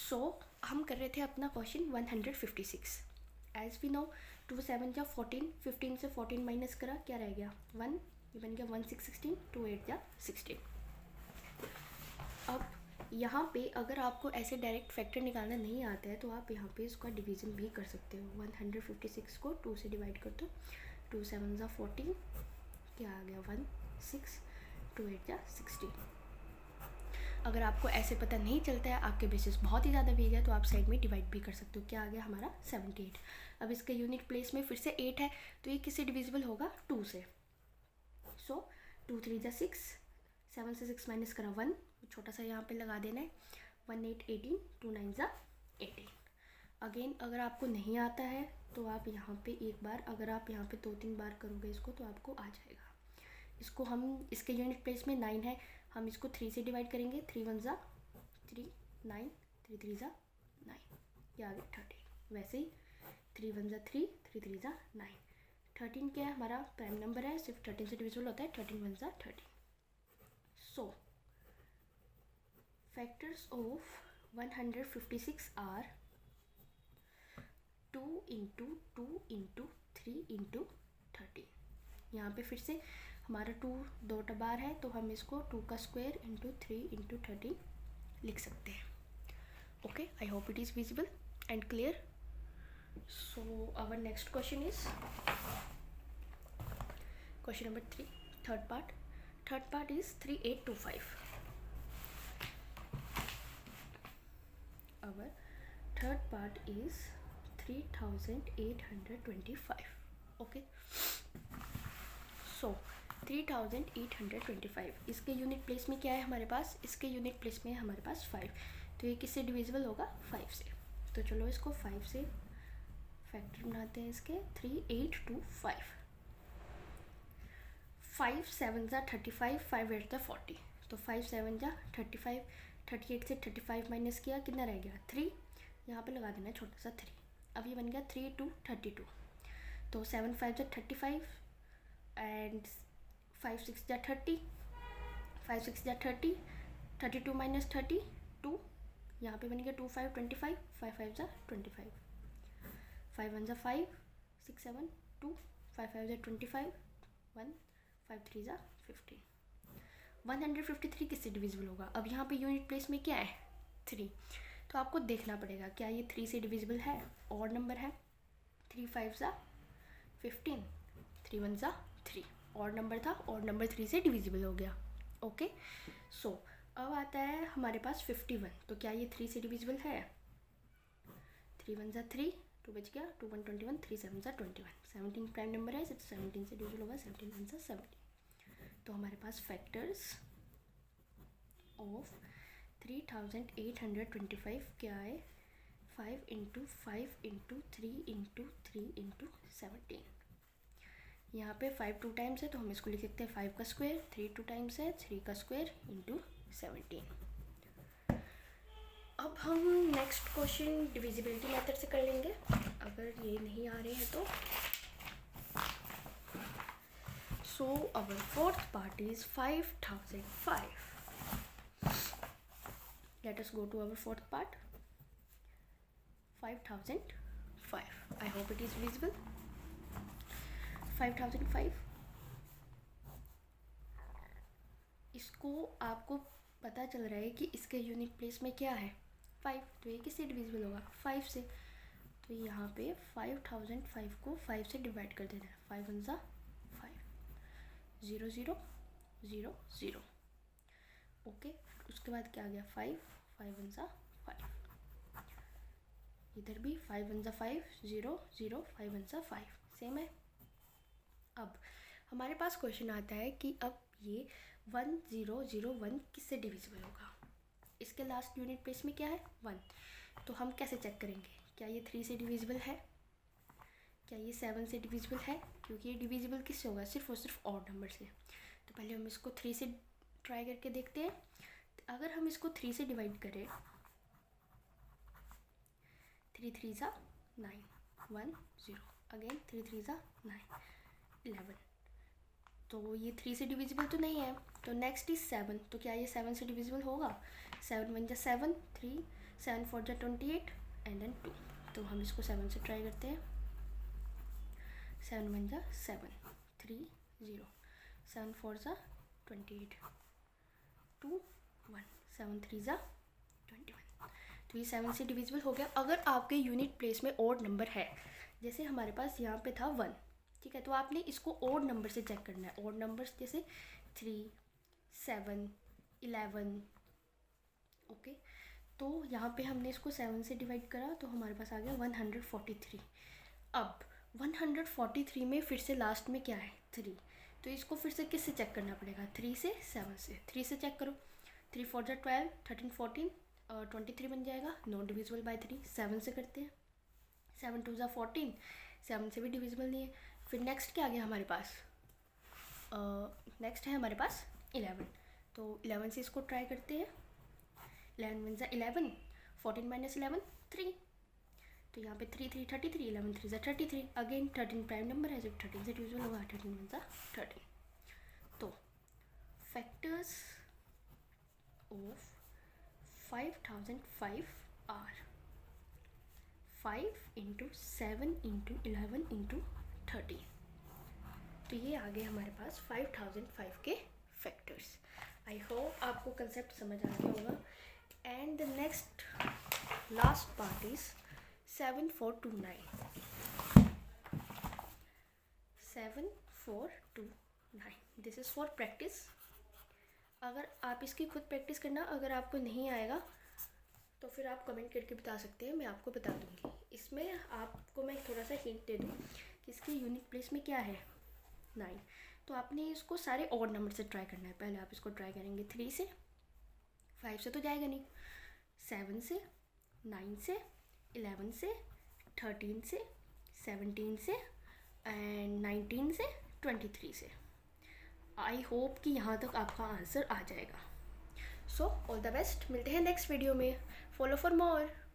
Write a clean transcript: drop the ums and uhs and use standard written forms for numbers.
सो हम कर रहे थे अपना क्वेश्चन 156. एज वी नो 2 7 जा 14, 15 से 14 माइनस करा, क्या रह गया 1, ये बन गया 1 6 16, 2 8 जा 16. अब यहाँ पे अगर आपको ऐसे डायरेक्ट फैक्टर निकालना नहीं आता है तो आप यहाँ पे इसका डिवीज़न भी कर सकते हो. 156 को 2 से डिवाइड कर दो, 2 7 जा 14, क्या आ गया 1 6, 2 8 जा 16. अगर आपको ऐसे पता नहीं चलता है, आपके बेसिस बहुत ही ज़्यादा वीक है, तो आप साइड में डिवाइड भी कर सकते हो. क्या आ गया हमारा 78. अब इसका यूनिट प्लेस में फिर से 8 है, तो ये किससे डिविजिबल होगा 2 से. सो 2 3 जा 6, 7 से 6 माइनस करा 1, छोटा सा यहाँ पे लगा देना है. 1 8 18, 2 9 जा 18. अगेन अगर आपको नहीं आता है तो आप यहाँ पे एक बार, अगर आप यहाँ पे 2-3 बार करोगे इसको तो आपको आ जाएगा. इसको हम, इसके यूनिट प्लेस में 9 है, हम इसको 3 से डिवाइड करेंगे. 3 1 जा 3, 9, 3 3 जा 9, ये आ गया 13. वैसे ही 3 1 जा 3, 3 3 जा 9. 13 क्या है, हमारा प्राइम नंबर है, सिर्फ 13 से डिविजिबल होता है. 13 1 जा 13. So factors of 156 are 2 into 2 into 3 into 13. यहाँ पे फिर से हमारा 2 दो बार है, तो हम इसको 2 का स्क्वायर इंटू 3 इंटू 13 लिख सकते हैं. Okay, I hope it is visible and clear. So our next question is question number 3, third part. Third part is 3825. our third part is 3825. okay, so 3825 इसके यूनिट प्लेस में क्या है हमारे पास, इसके unit place में हमारे पास 5. तो ये किससे डिविजिबल होगा 5 से. तो चलो इसको 5 से फैक्टर बनाते हैं इसके. 3825. 5 7 जा 35, 5 8 जा 40. तो 5 7 जा 35, 38 से 35 माइनस किया, कितना रह गया 3. यहाँ पे लगा देना है छोटा सा 3. अब ये बन गया 3 2 32. तो 7 5 जा 35 एंड 5 6 जा 30, 5 6 जा 30, 32 माइनस 32. यहाँ पे बन गया 2 5 25, 5 5 जा 25, 5 1 जा 5, 6 7 2, 5 5 जा 25, 1 5 3 जा 15. 153 किससे डिविजिबल होगा. अब यहाँ पे यूनिट प्लेस में क्या है 3, तो आपको देखना पड़ेगा क्या ये 3 से डिविजिबल है. और नंबर है 3 5 जा 15, 3 1 जा 3. और नंबर था, और नंबर 3 से डिविजिबल हो गया. ओके, सो अब आता है हमारे पास 51. तो क्या ये 3 से डिविजिबल है. 3 1 जा 3, 2 बच गया, 2 1 21, 3 7 जा 21. 17 प्राइम नंबर है, 17 से डिविजिबल होगा. 17 1 जा 17. तो हमारे पास फैक्टर्स ऑफ 3825 क्या है 5 इंटू 5 इंटू 3 इंटू 3 इंटू 17. यहाँ पे 5 2 टाइम्स है, तो हम इसको लिख सकते हैं 5 का स्क्वायर. 3 2 टाइम्स है, 3 का स्क्वायर इंटू 17. अब हम नेक्स्ट क्वेश्चन डिविजिबिलिटी मेथड से कर लेंगे, अगर ये नहीं आ रहे हैं तो. So our fourth part is 5005. Let us go to our fourth part. 5005. I hope it is visible. 5005. इसको आपको पता चल रहा है कि इसके यूनिट प्लेस में क्या है 5. तो ये किससे डिविजिबल होगा 5 से. तो यहाँ पे 5005 को 5 से डिवाइड कर देना है. 5 1 जा 0 0 0 0. ओके, उसके बाद क्या आ गया 5 5 1 जा 5. इधर भी 5 1 जा 5, 0 0, 5 1 जा 5, सेम है. अब हमारे पास क्वेश्चन आता है कि अब ये 1 0 0 1 किससे डिविजिबल होगा. इसके लास्ट यूनिट प्लेस में क्या है 1. तो हम कैसे चेक करेंगे क्या ये 3 से डिविजिबल है, क्या ये 7 से डिविजिबल है. क्योंकि ये डिविजिबल किससे होगा सिर्फ और सिर्फ ऑड नंबर से. तो पहले हम इसको 3 से ट्राई करके देखते हैं. अगर हम इसको 3 से डिवाइड करें, 3 3 जा 9, 1 0. अगेन 3 3 जा 9, 11. तो ये 3 से डिविजिबल तो नहीं है. तो नेक्स्ट इज 7. तो क्या ये 7 से डिविजिबल होगा. 7 1 जा 7, 3 7 4 जा 28 एंड देन 2, तो हम इसको 7 से ट्राई करते हैं। 7 1 जा 7 3 0, 7 4 जा 28 2 1, 7 3 जा 21। तो ये 7 से डिविजिबल हो गया। अगर आपके यूनिट प्लेस में ओड नंबर है, जैसे हमारे पास यहाँ पे था 1, ठीक है, तो आपने इसको ओड नंबर से चेक करना है। ओड नंबर्स जैसे 3 7 11, ओके। तो यहाँ पे हमने इसको 7 से डिवाइड करा तो हमारे पास आ गया 143। अब 143 में फिर से लास्ट में क्या है 3, तो इसको फिर से किससे चेक करना पड़ेगा, 3 से 7 से। 3 से चेक करो, 3 4 जा 12 13 14 23 बन जाएगा, नॉट डिविजिबल बाय 3। 7 से करते हैं, 7 2 जा 14, 7 से भी डिविजिबल नहीं है। फिर नेक्स्ट क्या आ गया हमारे पास, नेक्स्ट है हमारे पास 11, तो 11 से इसको ट्राई करते हैं। 11 1 जा 11, 14 माइनस 11 3, तो यहाँ पे 3 3 33, 11 3 जा 33। अगेन 13 प्राइम नंबर है, जब 13 से डिविजिबल होगा 13 1 जा 13। तो फैक्टर्स ऑफ 5005 आर 5 × 7 × 11 × 13। तो ये आ गए हमारे पास 5005 के फैक्टर्स। आई होप आपको कंसेप्ट समझ आ गया होगा। And the next last part is 7429। 7429, this is for practice. अगर आप इसकी खुद प्रैक्टिस करना, अगर आपको नहीं आएगा तो फिर आप कमेंट करके बता सकते हैं, मैं आपको बता दूंगी। इसमें आपको मैं थोड़ा सा हिंट दे दूँ कि इसकी यूनिट प्लेस में क्या है 9, तो आपने इसको सारे ऑड नंबर से ट्राई करना है। पहले आप इसको ट्राई करेंगे 3 से, 5 से तो जाएगा नहीं, 7 से, 9 से, 11 से, 13 से, 17 से एंड 19 से, 23 से। आई होप कि यहाँ तक आपका आंसर आ जाएगा। सो ऑल द बेस्ट, मिलते हैं नेक्स्ट वीडियो में। Follow for more.